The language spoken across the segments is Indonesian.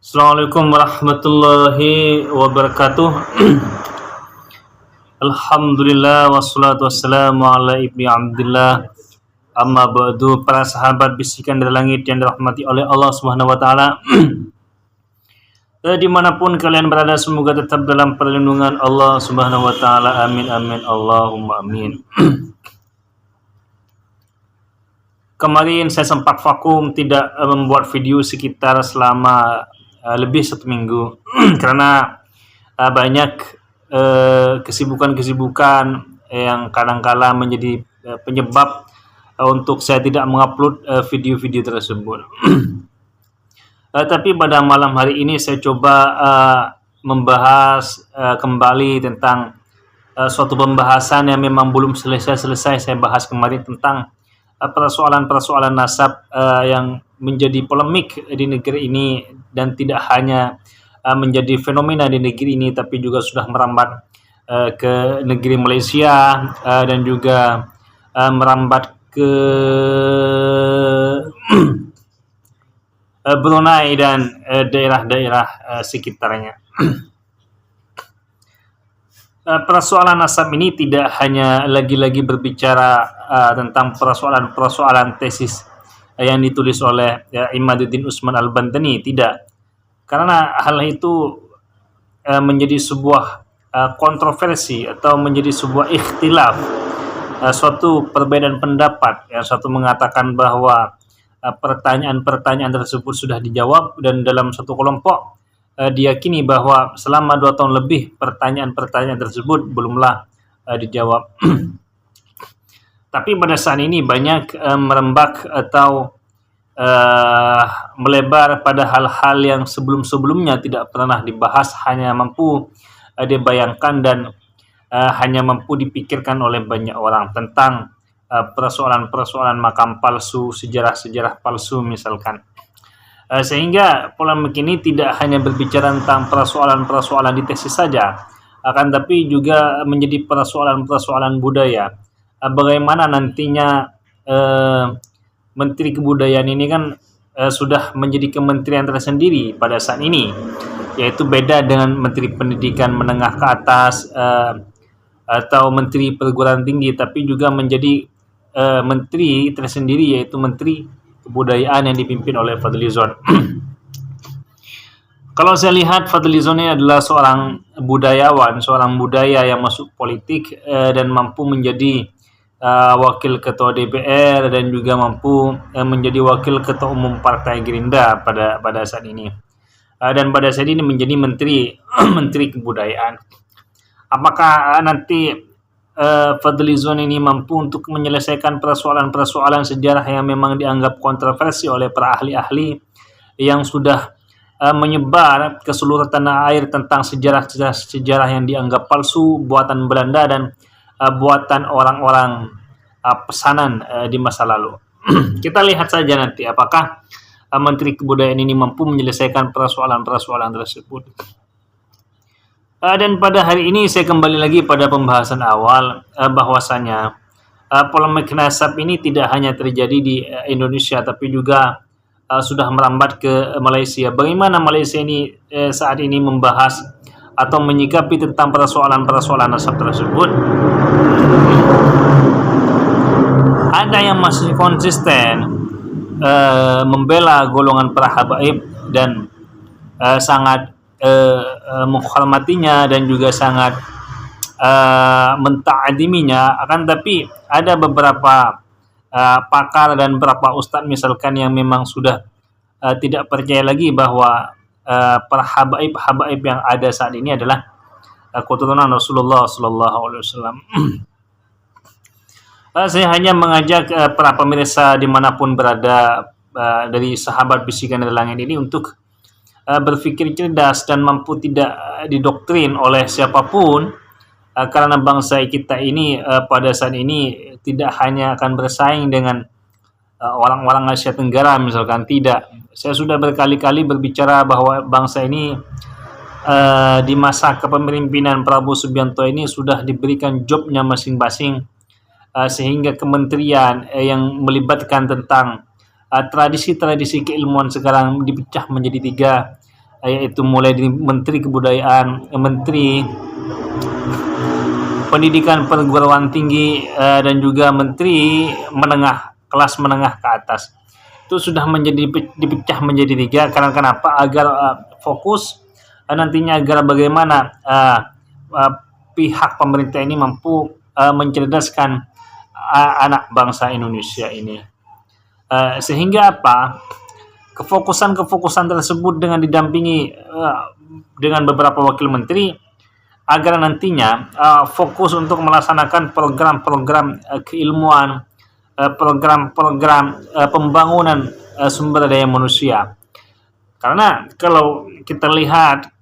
Assalamualaikum warahmatullahi wabarakatuh. Alhamdulillah wassalatu wassalamu ala ibni Abdillah. Amma ba'du, para sahabat bisikan dari langit yang dirahmati oleh Allah Subhanahu wa taala. Dimanapun kalian berada, semoga tetap dalam perlindungan Allah Subhanahu wa taala. Amin amin Allahumma amin. Kemarin saya sempat vakum, tidak membuat video sekitar selama lebih 1 minggu karena banyak kesibukan-kesibukan yang kadang-kala menjadi penyebab untuk saya tidak mengupload video-video tersebut. Tapi pada malam hari ini saya coba membahas kembali tentang suatu pembahasan yang memang belum selesai saya bahas kemarin tentang persoalan-persoalan nasab yang menjadi polemik di negeri ini, dan tidak hanya menjadi fenomena di negeri ini tapi juga sudah merambat ke negeri Malaysia dan juga merambat ke Brunei dan daerah-daerah sekitarnya. Persoalan nasab ini tidak hanya lagi-lagi berbicara tentang persoalan-persoalan tesis yang ditulis oleh Imaduddin Usman Al-Bantani, tidak. Karena hal itu menjadi sebuah kontroversi atau menjadi sebuah ikhtilaf, suatu perbedaan pendapat. Yang satu mengatakan bahwa pertanyaan-pertanyaan tersebut sudah dijawab, dan dalam satu kelompok diyakini bahwa selama 2 tahun lebih pertanyaan-pertanyaan tersebut belumlah dijawab. Tapi pada saat ini banyak merembak atau melebar pada hal-hal yang sebelum-sebelumnya tidak pernah dibahas, hanya mampu dibayangkan dan hanya mampu dipikirkan oleh banyak orang, tentang persoalan-persoalan makam palsu, sejarah-sejarah palsu misalkan. Sehingga polemik ini tidak hanya berbicara tentang persoalan-persoalan di tesis saja, akan tapi juga menjadi persoalan-persoalan budaya. Bagaimana nantinya Menteri Kebudayaan ini kan sudah menjadi kementerian tersendiri pada saat ini, yaitu beda dengan Menteri Pendidikan Menengah ke atas atau Menteri Perguruan Tinggi, tapi juga menjadi menteri tersendiri, yaitu Menteri Kebudayaan yang dipimpin oleh Fadlizon. Kalau saya lihat, Fadlizon ini adalah seorang budayawan, seorang budaya yang masuk politik dan mampu menjadi wakil ketua DPR dan juga mampu menjadi wakil ketua umum Partai Gerindra pada saat ini, dan pada saat ini menjadi menteri menteri kebudayaan. Apakah nanti Fadlizon ini mampu untuk menyelesaikan persoalan-persoalan sejarah yang memang dianggap kontroversi oleh para ahli-ahli yang sudah menyebar ke seluruh tanah air tentang sejarah yang dianggap palsu, buatan Belanda dan buatan orang-orang pesanan di masa lalu. Kita lihat saja nanti apakah Menteri Kebudayaan ini mampu menyelesaikan persoalan-persoalan tersebut. Dan pada hari ini saya kembali lagi pada pembahasan awal, bahwasanya polemik nasab ini tidak hanya terjadi di Indonesia tapi juga sudah merambat ke Malaysia. Bagaimana Malaysia ini saat ini membahas atau menyikapi tentang persoalan-persoalan nasab tersebut? Ada yang masih konsisten membela golongan para habaib dan sangat menghormatinya dan juga sangat mentaadiminya. Akan tapi ada beberapa pakar dan beberapa ustadz misalkan yang memang sudah tidak percaya lagi bahwa para habaib yang ada saat ini adalah keturunan Rasulullah SAW. Saya hanya mengajak para pemirsa dimanapun berada dari sahabat bisikan dari langit ini untuk berpikir cerdas dan mampu tidak didoktrin oleh siapapun, karena bangsa kita ini pada saat ini tidak hanya akan bersaing dengan orang-orang Asia Tenggara misalkan, tidak. Saya sudah berkali-kali berbicara bahwa bangsa ini di masa kepemimpinan Prabowo Subianto ini sudah diberikan jobnya masing-masing, sehingga kementerian yang melibatkan tentang tradisi-tradisi keilmuan sekarang dipecah menjadi 3, yaitu mulai dari Menteri Kebudayaan, Menteri Pendidikan Perguruan Tinggi, dan juga Menteri kelas menengah ke atas. Itu sudah dipecah menjadi 3 karena kenapa? Agar fokus nantinya agar bagaimana pihak pemerintah ini mampu mencerdaskan anak bangsa Indonesia ini. Sehingga apa? Kefokusan tersebut dengan didampingi dengan beberapa wakil menteri agar nantinya fokus untuk melaksanakan program-program keilmuan, program-program pembangunan sumber daya manusia. Karena kalau kita lihat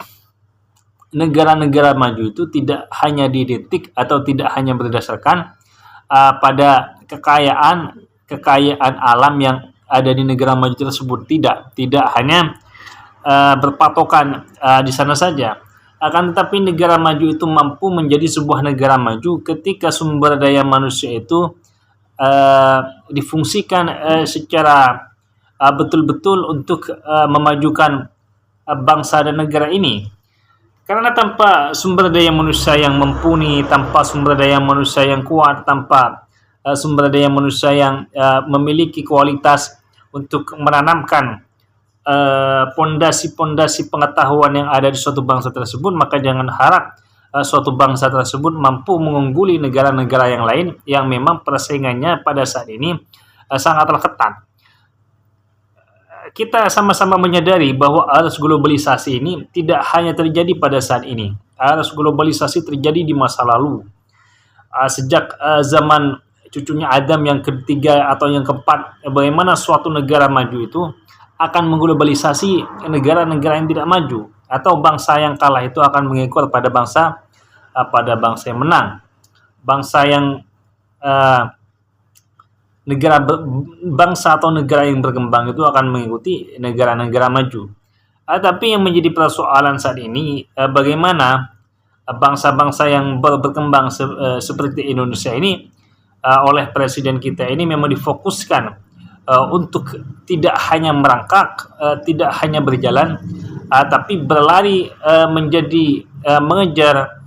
negara-negara maju itu tidak hanya dididik atau tidak hanya berdasarkan pada kekayaan alam yang ada di negara maju tersebut, tidak hanya berpatokan di sana saja. Akan tetapi negara maju itu mampu menjadi sebuah negara maju ketika sumber daya manusia itu difungsikan secara betul-betul untuk memajukan bangsa dan negara ini. Karena tanpa sumber daya manusia yang mumpuni, tanpa sumber daya manusia yang kuat, tanpa sumber daya manusia yang memiliki kualitas untuk menanamkan pondasi-pondasi pengetahuan yang ada di suatu bangsa tersebut, maka jangan harap suatu bangsa tersebut mampu mengungguli negara-negara yang lain yang memang persaingannya pada saat ini sangatlah ketat. Kita sama-sama menyadari bahwa arus globalisasi ini tidak hanya terjadi pada saat ini. Arus globalisasi terjadi di masa lalu. Sejak zaman cucunya Adam yang ketiga atau yang keempat, bagaimana suatu negara maju itu akan mengglobalisasi negara-negara yang tidak maju, atau bangsa yang kalah itu akan mengikut pada bangsa yang menang. Bangsa yang bangsa atau negara yang berkembang itu akan mengikuti negara-negara maju. Tapi yang menjadi persoalan saat ini, bagaimana bangsa-bangsa yang berkembang seperti Indonesia ini oleh presiden kita ini memang difokuskan untuk tidak hanya merangkak, tidak hanya berjalan, tapi berlari mengejar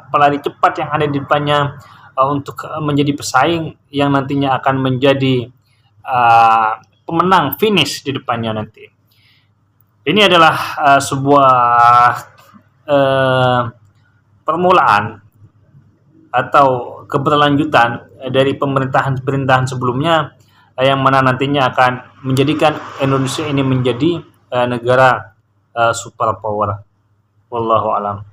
pelari cepat yang ada di depannya, untuk menjadi pesaing yang nantinya akan menjadi pemenang finish di depannya nanti. Ini adalah sebuah permulaan atau keberlanjutan dari pemerintahan sebelumnya yang mana nantinya akan menjadikan Indonesia ini menjadi negara superpower. Wallahu alam.